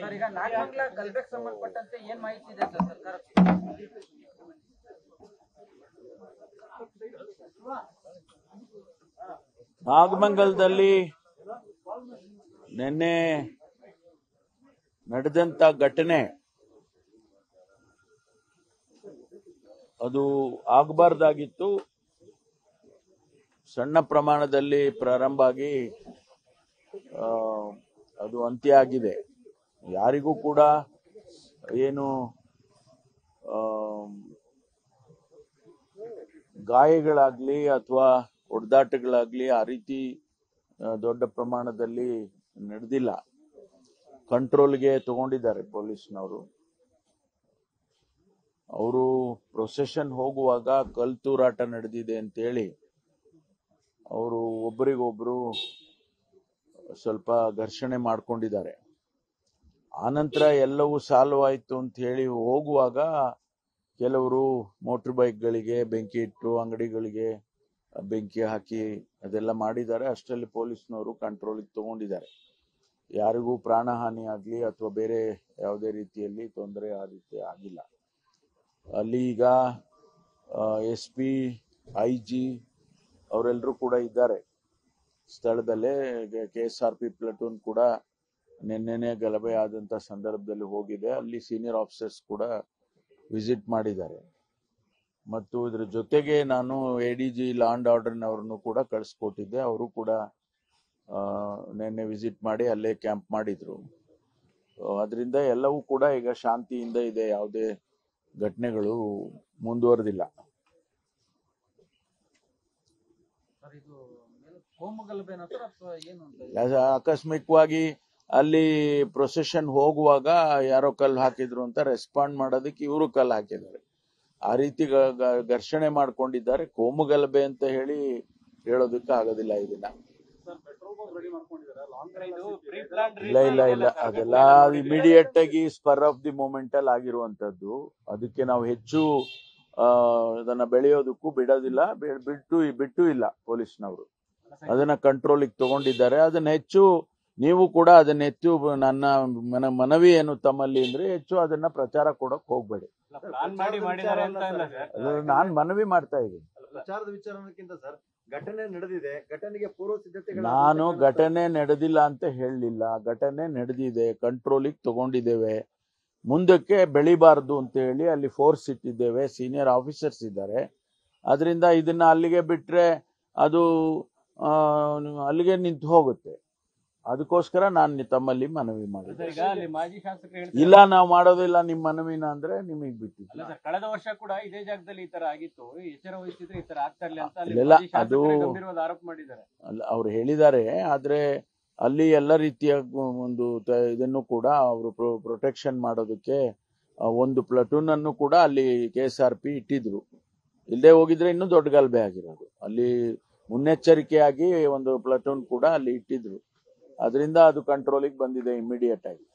Sir ಈಗ ನಾಗಮಂಗಲ ಗಲಭೆಗೆ ಸಂಬಂಧಪಟ್ಟಂತೆ ಏನ್ ಮಾಹಿತಿ ಇದೆ ಸರ್ ಸರ್ಕಾರಕ್ಕೆ? ನಾಗಮಂಗಲದಲ್ಲಿ ನಿನ್ನೆ ನಡೆದಂತ ಘಟನೆ ಅದು ಆಗಬಾರ್ದಾಗಿತ್ತು. ಸಣ್ಣ ಪ್ರಮಾಣದಲ್ಲಿ ಪ್ರಾರಂಭ ಆಗಿ ಅದು ಅಂತ್ಯ ಆಗಿದೆ. ಯಾರಿಗೂ ಕೂಡ ಏನು ಗಾಯಗಳಾಗ್ಲಿ ಅಥವಾ ಹೊಡೆದಾಟಗಳಾಗ್ಲಿ ಆ ರೀತಿ ದೊಡ್ಡ ಪ್ರಮಾಣದಲ್ಲಿ ನಡೆದಿಲ್ಲ. ಕಂಟ್ರೋಲ್ಗೆ ತಗೊಂಡಿದ್ದಾರೆ ಪೊಲೀಸ್ನವರು. ಅವರು ಪ್ರೊಸೆಷನ್ ಹೋಗುವಾಗ ಕಲ್ತೂರಾಟ ನಡೆದಿದೆ ಅಂತೇಳಿ ಅವರು ಒಬ್ಬರಿಗೊಬ್ರು ಸ್ವಲ್ಪ ಘರ್ಷಣೆ ಮಾಡ್ಕೊಂಡಿದ್ದಾರೆ. ಆನಂತರ ಎಲ್ಲವೂ ಸಾಲ್ವ್ ಆಯ್ತು ಅಂತ ಹೇಳಿ ಹೋಗುವಾಗ ಕೆಲವರು ಮೋಟರ್ ಬೈಕ್ಗಳಿಗೆ ಬೆಂಕಿ ಇಟ್ಟು ಅಂಗಡಿಗಳಿಗೆ ಬೆಂಕಿ ಹಾಕಿ ಅದೆಲ್ಲ ಮಾಡಿದ್ದಾರೆ. ಅಷ್ಟರಲ್ಲಿ ಪೊಲೀಸ್ನವರು ಕಂಟ್ರೋಲಿಗೆ ತಗೊಂಡಿದ್ದಾರೆ. ಯಾರಿಗೂ ಪ್ರಾಣಹಾನಿ ಆಗಲಿ ಅಥವಾ ಬೇರೆ ಯಾವುದೇ ರೀತಿಯಲ್ಲಿ ತೊಂದರೆ ಆ ರೀತಿ ಆಗಿಲ್ಲ. ಅಲ್ಲಿ ಈಗ SP IG ಅವರೆಲ್ಲರೂ ಕೂಡ ಇದ್ದಾರೆ ಸ್ಥಳದಲ್ಲೇ. KSRP ಪ್ಲಟೂನ್ ಕೂಡ ನಿನ್ನೆನೆ ಗಲಭೆ ಆದಂತ ಸಂದರ್ಭದಲ್ಲಿ ಹೋಗಿದೆ. ಅಲ್ಲಿ ಸೀನಿಯರ್ ಆಫೀಸರ್ಸ್ ಕೂಡ ವಿಸಿಟ್ ಮಾಡಿದ್ದಾರೆ. ಮತ್ತು ಇದರ ಜೊತೆಗೆ ನಾನು ADG ಲಾ ಅಂಡ್ ಆರ್ಡರ್ನವ್ರನ್ನು ಕೂಡ ಕಳಿಸ್ಕೊಟ್ಟಿದ್ದೆ. ಅವರು ಕೂಡ ನಿನ್ನೆ ವಿಸಿಟ್ ಮಾಡಿ ಅಲ್ಲೇ ಕ್ಯಾಂಪ್ ಮಾಡಿದ್ರು. ಅದರಿಂದ ಎಲ್ಲವೂ ಕೂಡ ಈಗ ಶಾಂತಿಯಿಂದ ಇದೆ. ಯಾವುದೇ ಘಟನೆಗಳು ಮುಂದುವರೆದಿಲ್ಲ. ಆಕಸ್ಮಿಕವಾಗಿ ಅಲ್ಲಿ ಪ್ರೊಸೆಷನ್ ಹೋಗುವಾಗ ಯಾರೋ ಕಲ್ಲು ಹಾಕಿದ್ರು ಅಂತ ರೆಸ್ಪಾಂಡ್ ಮಾಡೋದಕ್ಕೆ ಇವರು ಕಲ್ಲು ಹಾಕಿದ್ದಾರೆ. ಆ ರೀತಿ ಘರ್ಷಣೆ ಮಾಡ್ಕೊಂಡಿದ್ದಾರೆ. ಕೋಮುಗಲಭೆ ಅಂತ ಹೇಳೋದಕ್ಕೆ ಆಗೋದಿಲ್ಲ. ಇದನ್ನ ಇಲ್ಲ ಅದೆಲ್ಲ ಇಮಿಡಿಯೇಟ್ ಆಗಿ ಸ್ಪರ್ ಆಫ್ ದಿ ಮೂಮೆಂಟ್ ಅಲ್ಲಿ ಆಗಿರುವಂತದ್ದು. ಅದಕ್ಕೆ ನಾವು ಹೆಚ್ಚು ಅದನ್ನ ಬೆಳೆಯೋದಕ್ಕೂ ಬಿಡೋದಿಲ್ಲ, ಬಿಟ್ಟು ಇಲ್ಲ. ಪೊಲೀಸ್ನವರು ಅದನ್ನ ಕಂಟ್ರೋಲಿಗೆ ತಗೊಂಡಿದ್ದಾರೆ. ಅದನ್ನ ಹೆಚ್ಚು ನೀವು ಕೂಡ ಅದನ್ನ ಹೆಚ್ಚು ನನ್ನ ಮನವಿ ಏನು ತಮ್ಮಲ್ಲಿ ಅಂದ್ರೆ ಹೆಚ್ಚು ಅದನ್ನ ಪ್ರಚಾರ ಕೊಡಕ್ ಹೋಗ್ಬೇಡಿ. ನಾನ್ ಮನವಿ ಮಾಡ್ತಾ ಇದ್ದೀನಿ. ಪ್ರಚಾರದ ವಿಚಾರಕ್ಕಿಂತ ಸರ್ ಘಟನೆ ನಡೆದಿದೆ, ಘಟನೆಗೆ ಪೂರ್ವ ಸಿದ್ಧತೆ. ನಾನು ಘಟನೆ ನಡೆದಿಲ್ಲ ಅಂತ ಹೇಳಲಿಲ್ಲ. ಘಟನೆ ನಡೆದಿದೆ, ಕಂಟ್ರೋಲಿಗೆ ತಗೊಂಡಿದ್ದೇವೆ. ಮುಂದಕ್ಕೆ ಬೆಳಿಬಾರ್ದು ಅಂತ ಹೇಳಿ ಅಲ್ಲಿ ಫೋರ್ಸ್ ಇಟ್ಟಿದ್ದೇವೆ. ಸೀನಿಯರ್ ಆಫೀಸರ್ಸ್ ಇದ್ದಾರೆ. ಅದರಿಂದ ಇದನ್ನ ಅಲ್ಲಿಗೆ ಬಿಟ್ರೆ ಅದು ಅಲ್ಲಿಗೆ ನಿಂತು ಹೋಗುತ್ತೆ. ಅದಕ್ಕೋಸ್ಕರ ನಾನು ತಮ್ಮಲ್ಲಿ ಮನವಿ ಮಾಡಿದ್ದೆ. ಇಲ್ಲ ನಾವು ಮಾಡೋದಿಲ್ಲ ನಿಮ್ಮ ಮನವಿನ ಅಂದ್ರೆ ನಿಮಗೆ ಬಿಟ್ಟಿಲ್ಲ. ಕಳೆದ ವರ್ಷ ಕೂಡ ಇದೇ ಜಾಗದಲ್ಲಿ ಈ ತರ ಆಗಿತ್ತು, ಎಚ್ಚರ ವಹಿಸಿದ್ರೆ ಈ ತರ ಆಗ್ತಾ ಇರಲಿಲ್ಲ ಅಂತ ಇಲ್ಲ ಅದು ಆರೋಪ ಮಾಡಿದ್ದಾರೆ. ಅವ್ರು ಹೇಳಿದ್ದಾರೆ. ಆದ್ರೆ ಅಲ್ಲಿ ಎಲ್ಲ ರೀತಿಯ ಒಂದು ಇದನ್ನು ಕೂಡ ಅವರು ಪ್ರೊಟೆಕ್ಷನ್ ಮಾಡೋದಕ್ಕೆ ಒಂದು ಪ್ಲಟೂನ್ ಅನ್ನು ಕೂಡ ಅಲ್ಲಿ KSRP ಇಟ್ಟಿದ್ರು. ಇಲ್ಲೇ ಹೋಗಿದ್ರೆ ಇನ್ನೂ ದೊಡ್ಡ ಗಲಭೆ ಆಗಿರೋದು. ಅಲ್ಲಿ ಮುನ್ನೆಚ್ಚರಿಕೆಯಾಗಿ ಒಂದು ಪ್ಲಟೂನ್ ಕೂಡ ಅಲ್ಲಿ ಇಟ್ಟಿದ್ರು. ಅದರಿಂದ ಅದು ಕಂಟ್ರೋಲಿಗೆ ಬಂದಿದೆ ಇಮಿಡಿಯೇಟ್ ಆಗಿ.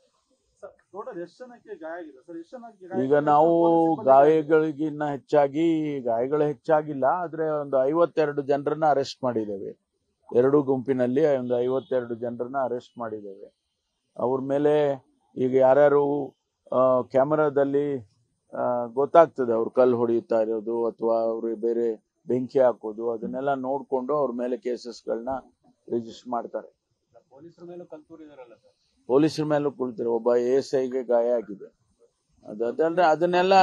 ಈಗ ನಾವು ಗಾಯಗಳಿಗಿನ್ನ ಹೆಚ್ಚಾಗಿ ಗಾಯಗಳು ಹೆಚ್ಚಾಗಿಲ್ಲ. ಆದ್ರೆ ಒಂದು 52 ಜನರನ್ನ ಅರೆಸ್ಟ್ ಮಾಡಿದ್ದೇವೆ. ಎರಡು ಗುಂಪಿನಲ್ಲಿ ಒಂದು 52 ಜನರನ್ನ ಅರೆಸ್ಟ್ ಮಾಡಿದ್ದೇವೆ. ಅವ್ರ ಮೇಲೆ ಈಗ ಯಾರ್ಯಾರು ಕ್ಯಾಮೆರಾದಲ್ಲಿ ಗೊತ್ತಾಗ್ತದೆ ಅವ್ರು ಕಲ್ಲು ಹೊಡೆಯುತ್ತಾ ಇರೋದು ಅಥವಾ ಅವರು ಬೇರೆ ಬೆಂಕಿ ಹಾಕೋದು, ಅದನ್ನೆಲ್ಲ ನೋಡ್ಕೊಂಡು ಅವ್ರ ಮೇಲೆ ಕೇಸಸ್ಗಳನ್ನ ರಿಜಿಸ್ಟರ್ ಮಾಡ್ತಾರೆ. ಪೊಲೀಸರ ಮೇಲೂ ಕುಳಿತಾರೆ. ಒಬ್ಬ ASIಗೆ ಗಾಯ ಆಗಿದೆ. ಅದಲ್ಲದೆ ಅದನ್ನೆಲ್ಲ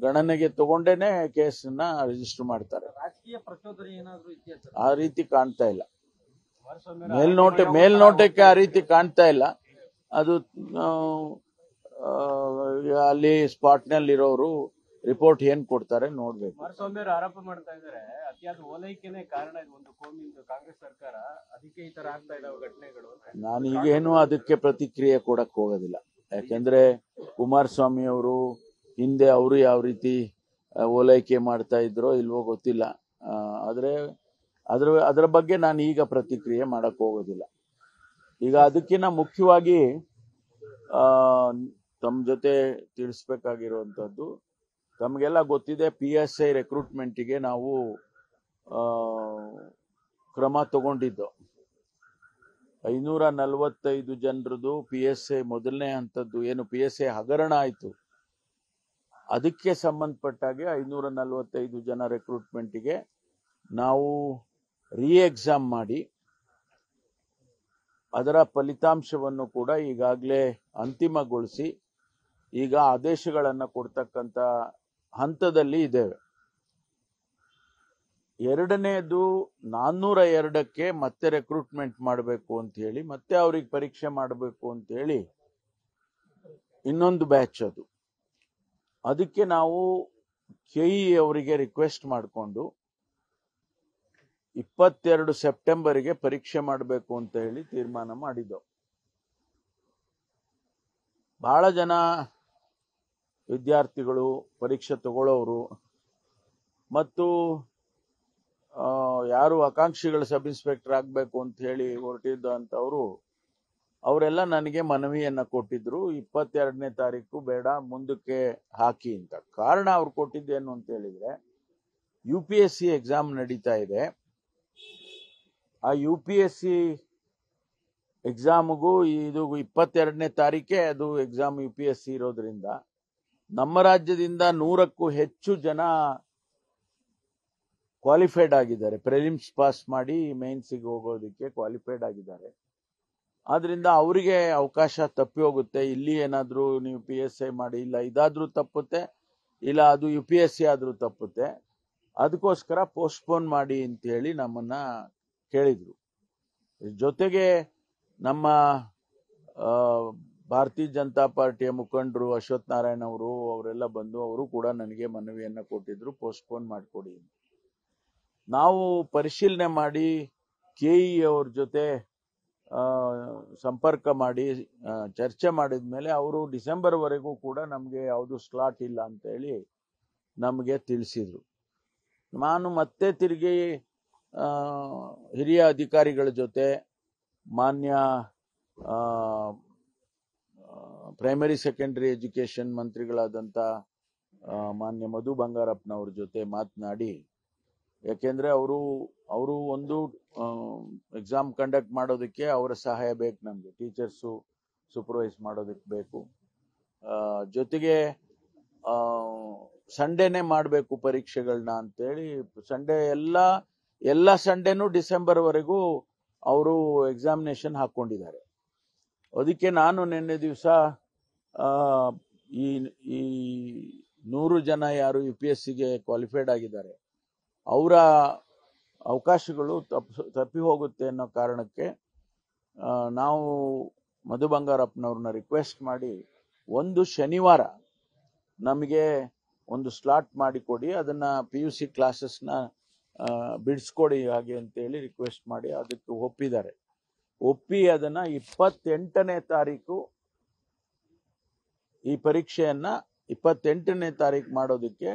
ಗಣನೆಗೆ ತಗೊಂಡೇನೆ ಕೇಸನ್ನ ರಿಜಿಸ್ಟರ್ ಮಾಡ್ತಾರೆ. ರಾಜಕೀಯ ಪ್ರಚೋದನೆ ಏನಾದ್ರು ಇದೆಯಾ? ಆ ರೀತಿ ಕಾಣ್ತಾ ಇಲ್ಲ. ಮೇಲ್ನೋಟಕ್ಕೆ ಆ ರೀತಿ ಕಾಣ್ತಾ ಇಲ್ಲ. ಅದು ಅಲ್ಲಿ ಸ್ಪಾಟ್ ನಲ್ಲಿ ಇರೋರು ರಿಪೋರ್ಟ್ ಏನ್ ಕೊಡ್ತಾರೆ ನೋಡ್ಬೇಕು. ಕುಮಾರಸ್ವಾಮಿ ಅವರು ಆರೋಪ ಮಾಡ್ತಾ ಇದ್ದಾರೆ ಅತಿಯಾದ ಓಲೈಕೆನೇ ಕಾರಣ ಇದು, ಒಂದು ಕೋಮಿಂದು ಕಾಂಗ್ರೆಸ್ ಸರ್ಕಾರ, ಅದಕ್ಕೆ ಈ ತರ ಆಗ್ತಾ ಇದಾವೆ ಘಟನೆಗಳು. ನಾನು ಈಗೇನು ಅದಕ್ಕೆ ಪ್ರತಿಕ್ರಿಯೆ ಕೊಡಕ್ ಹೋಗೋದಿಲ್ಲ. ಯಾಕೆಂದ್ರೆ ಕುಮಾರಸ್ವಾಮಿ ಅವರು ಹಿಂದೆ ಅವರು ಯಾವ ರೀತಿ ಓಲೈಕೆ ಮಾಡ್ತಾ ಇದ್ರೋ ಇಲ್ವೋ ಗೊತ್ತಿಲ್ಲ. ಆದ್ರೆ ಅದರ ಬಗ್ಗೆ ನಾನು ಈಗ ಪ್ರತಿಕ್ರಿಯೆ ಮಾಡಕ್ ಹೋಗೋದಿಲ್ಲ. ಈಗ ಅದಕ್ಕಿಂತ ಮುಖ್ಯವಾಗಿ ತಮ್ಮ ಜೊತೆ ತಿಳಿಸ್ಬೇಕಾಗಿರುವಂತದ್ದು, ತಮಗೆಲ್ಲ ಗೊತ್ತಿದೆ PSI ರೆಕ್ರೂಟ್ಮೆಂಟ್ಗೆ ನಾವು ಕ್ರಮ ತಗೊಂಡಿದ್ದು. 545 ಜನರದು PSA ಮೊದಲನೇ ಹಂತದ್ದು ಏನು PSA ಹಗರಣ ಆಯಿತು, ಅದಕ್ಕೆ ಸಂಬಂಧಪಟ್ಟಾಗೆ 545 ಜನ ರೆಕ್ರೂಟ್ಮೆಂಟಿಗೆ ನಾವು ಎಕ್ಸಾಮ್ ಮಾಡಿ ಅದರ ಫಲಿತಾಂಶವನ್ನು ಕೂಡ ಈಗಾಗಲೇ ಅಂತಿಮಗೊಳಿಸಿ ಈಗ ಆದೇಶಗಳನ್ನು ಕೊಡ್ತಕ್ಕಂಥ ಹಂತದಲ್ಲಿ ಇದ್ದೇವೆ. ಎರಡನೇದು 402ಕ್ಕೆ ಮತ್ತೆ ರೆಕ್ರೂಟ್ಮೆಂಟ್ ಮಾಡಬೇಕು ಅಂತ ಹೇಳಿ, ಮತ್ತೆ ಅವ್ರಿಗೆ ಪರೀಕ್ಷೆ ಮಾಡಬೇಕು ಅಂತ ಹೇಳಿ ಇನ್ನೊಂದು ಬ್ಯಾಚ್ ಅದು. ಅದಕ್ಕೆ ನಾವು KE ಅವರಿಗೆ ರಿಕ್ವೆಸ್ಟ್ ಮಾಡಿಕೊಂಡು 22 ಸೆಪ್ಟೆಂಬರ್ಗೆ ಪರೀಕ್ಷೆ ಮಾಡಬೇಕು ಅಂತ ಹೇಳಿ ತೀರ್ಮಾನ ಮಾಡಿದ್ದೆವು. ಬಹಳ ಜನ ವಿದ್ಯಾರ್ಥಿಗಳು, ಪರೀಕ್ಷೆ ತಗೊಳ್ಳೋರು ಮತ್ತು ಯಾರು ಆಕಾಂಕ್ಷಿಗಳು ಸಬ್ ಇನ್ಸ್ಪೆಕ್ಟರ್ ಆಗಬೇಕು ಅಂತ ಹೇಳಿ ಹೊರಟಿದ್ದಂಥವ್ರು ಅವರೆಲ್ಲ ನನಗೆ ಮನವಿಯನ್ನ ಕೊಟ್ಟಿದ್ರು, 22ನೇ ತಾರೀಕು ಬೇಡ ಮುಂದಕ್ಕೆ ಹಾಕಿ ಅಂತ. ಕಾರಣ ಅವ್ರು ಕೊಟ್ಟಿದ್ದೇನು ಅಂತ ಹೇಳಿದ್ರೆ, UPSC ಎಕ್ಸಾಮ್ ನಡೀತಾ ಇದೆ. ಆ UPSC ಎಕ್ಸಾಮ್ಗೂ ಇದು 22ನೇ ತಾರೀಕೆ ಅದು ಎಕ್ಸಾಮ್ UPSC ಇರೋದ್ರಿಂದ ನಮ್ಮ ರಾಜ್ಯದಿಂದ 100ಕ್ಕೂ ಹೆಚ್ಚು ಜನ ಕ್ವಾಲಿಫೈಡ್ ಆಗಿದ್ದಾರೆ. ಪ್ರಿಲಿಮ್ಸ್ ಪಾಸ್ ಮಾಡಿ ಮೇನ್ಸಿಗೆ ಹೋಗೋದಕ್ಕೆ ಕ್ವಾಲಿಫೈಡ್ ಆಗಿದ್ದಾರೆ. ಆದ್ರಿಂದ ಅವರಿಗೆ ಅವಕಾಶ ತಪ್ಪಿ ಹೋಗುತ್ತೆ. ಇಲ್ಲಿ ಏನಾದರೂ ನೀವು PSI ಮಾಡಿ, ಇಲ್ಲ ಇದಾದ್ರೂ ತಪ್ಪುತ್ತೆ, ಇಲ್ಲ ಅದು UPSC ಆದ್ರೂ ತಪ್ಪುತ್ತೆ, ಅದಕ್ಕೋಸ್ಕರ ಪೋಸ್ಟ್ಪೋನ್ ಮಾಡಿ ಅಂತ ಹೇಳಿ ನಮ್ಮನ್ನ ಕೇಳಿದ್ರು. ಜೊತೆಗೆ ನಮ್ಮ ಭಾರತೀಯ ಜನತಾ ಪಾರ್ಟಿಯ ಮುಖಂಡರು ಅಶ್ವಥ್ ನಾರಾಯಣ ಅವರು ಅವರೆಲ್ಲ ಬಂದು ಅವರು ಕೂಡ ನನಗೆ ಮನವಿಯನ್ನ ಕೊಟ್ಟಿದ್ರು, ಪೋಸ್ಟ್ಪೋನ್ ಮಾಡಿಕೊಡಿ. ನಾವು ಪರಿಶೀಲನೆ ಮಾಡಿ KE ಅವ್ರ ಜೊತೆ ಸಂಪರ್ಕ ಮಾಡಿ ಚರ್ಚೆ ಮಾಡಿದ ಮೇಲೆ ಅವರು ಡಿಸೆಂಬರ್ವರೆಗೂ ಕೂಡ ನಮಗೆ ಯಾವುದು ಸ್ಲಾಟ್ ಇಲ್ಲ ಅಂತ ಹೇಳಿ ನಮಗೆ ತಿಳಿಸಿದ್ರು. ನಾನು ಮತ್ತೆ ತಿರುಗಿ ಹಿರಿಯ ಅಧಿಕಾರಿಗಳ ಜೊತೆ ಮಾನ್ಯ ಪ್ರೈಮರಿ ಸೆಕೆಂಡರಿ ಎಜುಕೇಶನ್ ಮಂತ್ರಿಗಳಾದಂಥ ಮಾನ್ಯ ಮಧು ಬಂಗಾರಪ್ಪನವ್ರ ಜೊತೆ ಮಾತನಾಡಿ, ಯಾಕೆಂದ್ರೆ ಅವರು ಒಂದು ಎಕ್ಸಾಮ್ ಕಂಡಕ್ಟ್ ಮಾಡೋದಕ್ಕೆ ಅವರ ಸಹಾಯ ಬೇಕು, ನಮಗೆ ಟೀಚರ್ಸು ಸೂಪರ್ವೈಸ್ ಮಾಡೋದಕ್ಕೆ ಬೇಕು. ಜೊತೆಗೆ ಸಂಡೇನೆ ಮಾಡಬೇಕು ಪರೀಕ್ಷೆಗಳನ್ನ ಅಂತೇಳಿ ಸಂಡೇ ಎಲ್ಲ ಸಂಡೇನು ಡಿಸೆಂಬರ್ವರೆಗೂ ಅವರು ಎಕ್ಸಾಮಿನೇಷನ್ ಹಾಕೊಂಡಿದ್ದಾರೆ. ಅದಕ್ಕೆ ನಾನು ನಿನ್ನೆ ದಿವಸ ಈ 100 ಜನ ಯಾರು UPSCಗೆ ಕ್ವಾಲಿಫೈಡ್ ಆಗಿದ್ದಾರೆ ಅವರ ಅವಕಾಶಗಳು ತಪ್ಪಿ ಹೋಗುತ್ತೆ ಅನ್ನೋ ಕಾರಣಕ್ಕೆ ನಾವು ಮಧು ಬಂಗಾರಪ್ಪನವ್ರನ್ನ ರಿಕ್ವೆಸ್ಟ್ ಮಾಡಿ ಒಂದು ಶನಿವಾರ ನಮಗೆ ಒಂದು ಸ್ಲಾಟ್ ಮಾಡಿಕೊಡಿ, ಅದನ್ನ PUC ಕ್ಲಾಸಸ್ನ ಬಿಡಿಸ್ಕೊಡಿ ಹಾಗೆ ಅಂತೇಳಿ ರಿಕ್ವೆಸ್ಟ್ ಮಾಡಿ ಅದಕ್ಕೆ ಒಪ್ಪಿದ್ದಾರೆ. ಒಪ್ಪಿ ಅದನ್ನ 28ನೇ ತಾರೀಕು ಈ ಪರೀಕ್ಷೆಯನ್ನ 28ನೇ ತಾರೀಕು ಮಾಡೋದಕ್ಕೆ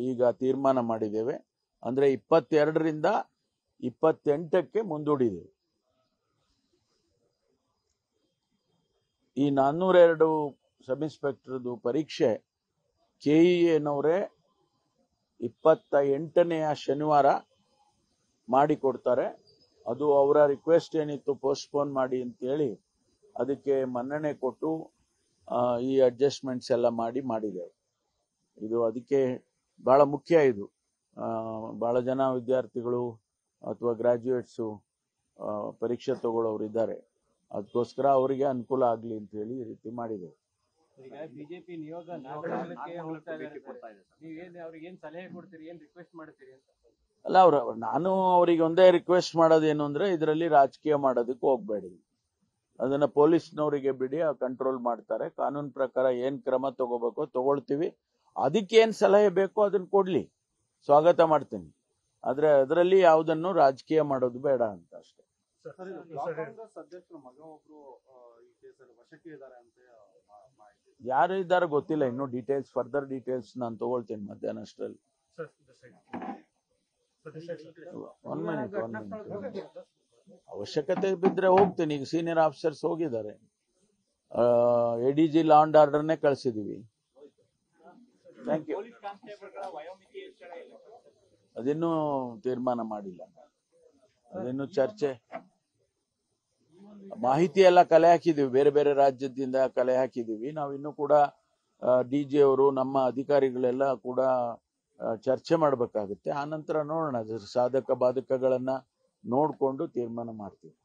ಈಗ ತೀರ್ಮಾನ ಮಾಡಿದ್ದೇವೆ. ಅಂದ್ರೆ 22ರಿಂದ 28ಕ್ಕೆ ಮುಂದೂಡಿದ್ದೇವೆ. ಈ 402 ಸಬ್ ಇನ್ಸ್ಪೆಕ್ಟರ್ದು ಪರೀಕ್ಷೆ KEನವರೇ 28ನೇ ಶನಿವಾರ ಮಾಡಿಕೊಡ್ತಾರೆ. ಅದು ಅವರ ರಿಕ್ವೆಸ್ಟ್ ಏನಿತ್ತು ಪೋಸ್ಟ್ಪೋನ್ ಮಾಡಿ ಅಂತೇಳಿ ಅದಕ್ಕೆ ಮನ್ನಣೆ ಕೊಟ್ಟು ಈ ಅಡ್ಜಸ್ಟ್ಮೆಂಟ್ಸ್ ಎಲ್ಲ ಮಾಡಿದ್ದೇವೆ. ಇದು ಅದಕ್ಕೆ ಬಹಳ ಮುಖ್ಯ. ಇದು ಬಹಳ ಜನ ವಿದ್ಯಾರ್ಥಿಗಳು ಅಥವಾ ಗ್ರಾಜ್ಯುಯೇಟ್ಸು ಪರೀಕ್ಷೆ ತಗೊಳ್ಳೋರು ಇದ್ದಾರೆ, ಅದಕ್ಕೋಸ್ಕರ ಅವರಿಗೆ ಅನುಕೂಲ ಆಗಲಿ ಅಂತ ಹೇಳಿ ಈ ರೀತಿ ಮಾಡಿದ್ದೇವೆ. ಈಗ ಬಿಜೆಪಿ ನಿಯೋಗ 4 ಹೋಗ್ತಾ ಇದ್ದಾರೆ, ನೀವೇನು ಅವ್ರಿಗೆ ಏನ್ ಸಲಹೆ ಕೊಡ್ತೀರಿ, ಏನ್ ರಿಕ್ವೆಸ್ಟ್ ಮಾಡ್ತೀರಿ ಅಂತ? ಅಲ್ಲ, ನಾನು ಅವರಿಗೆ ಒಂದೇ ರಿಕ್ವೆಸ್ಟ್ ಮಾಡೋದೇನು ಅಂದ್ರೆ, ಇದರಲ್ಲಿ ರಾಜಕೀಯ ಮಾಡೋದಕ್ಕೆ ಹೋಗ್ಬೇಡಿ, ಅದನ್ನ ಪೊಲೀಸ್ನವರಿಗೆ ಬಿಡಿ, ಕಂಟ್ರೋಲ್ ಮಾಡ್ತಾರೆ. ಕಾನೂನು ಪ್ರಕಾರ ಏನ್ ಕ್ರಮ ತಗೋಬೇಕೋ ತಗೊಳ್ತೀವಿ, ಅದಕ್ಕೆ ಏನ್ ಸಲಹೆ ಬೇಕೋ ಅದನ್ನ ಕೊಡ್ಲಿ, ಸ್ವಾಗತ ಮಾಡ್ತೀನಿ. ಆದ್ರೆ ಅದರಲ್ಲಿ ಯಾವುದನ್ನು ರಾಜಕೀಯ ಮಾಡೋದು ಬೇಡ ಅಂತ ಅಷ್ಟೇ. ಅಧ್ಯಕ್ಷರ ಮಗ ಒಬ್ರು ಈ ಕೇಸಲ್ಲಿ ವಶಕ್ಕೆ ಇದ್ದಾರೆ ಅಂತ ಯಾರು ಇದ್ದಾರೆ ಗೊತ್ತಿಲ್ಲ, ಇನ್ನು ಡೀಟೇಲ್ಸ್, ಫರ್ದರ್ ಡೀಟೇಲ್ಸ್ ನಾನು ತಗೊಳ್ತೀನಿ ಮಧ್ಯಾಹ್ನ ಅಷ್ಟರಲ್ಲಿ. One minute. ಅವಶ್ಯಕತೆ ಬಿದ್ರೆ ಹೋಗ್ತೀನಿ. ಈಗ ಸೀನಿಯರ್ ಆಫೀಸರ್ಸ್ ಹೋಗಿದ್ದಾರೆ, ADG ಲಾ ಅಂಡ್ ಆರ್ಡರ್ನೇ ಕಳಿಸಿದೀವಿ. Thank you. ಅದಿನ್ನೂ ತೀರ್ಮಾನ ಮಾಡಿಲ್ಲ, ಅದಿನ್ನೂ ಚರ್ಚೆ ಮಾಹಿತಿ ಎಲ್ಲ ಕಲೆ ಹಾಕಿದೀವಿ, ಬೇರೆ ಬೇರೆ ರಾಜ್ಯದಿಂದ ಕಲೆ ಹಾಕಿದೀವಿ. ನಾವು ಇನ್ನೂ ಕೂಡ ಡಿಜಿ ಅವರು, ನಮ್ಮ ಅಧಿಕಾರಿಗಳೆಲ್ಲ ಕೂಡ ಚರ್ಚೆ ಮಾಡಬೇಕಾಗುತ್ತೆ. ಆನಂತರ ನೋಡೋಣ, ಸಾಧಕ ಬಾಧಕಗಳನ್ನ ನೋಡ್ಕೊಂಡು ತೀರ್ಮಾನ ಮಾಡ್ತೀವಿ.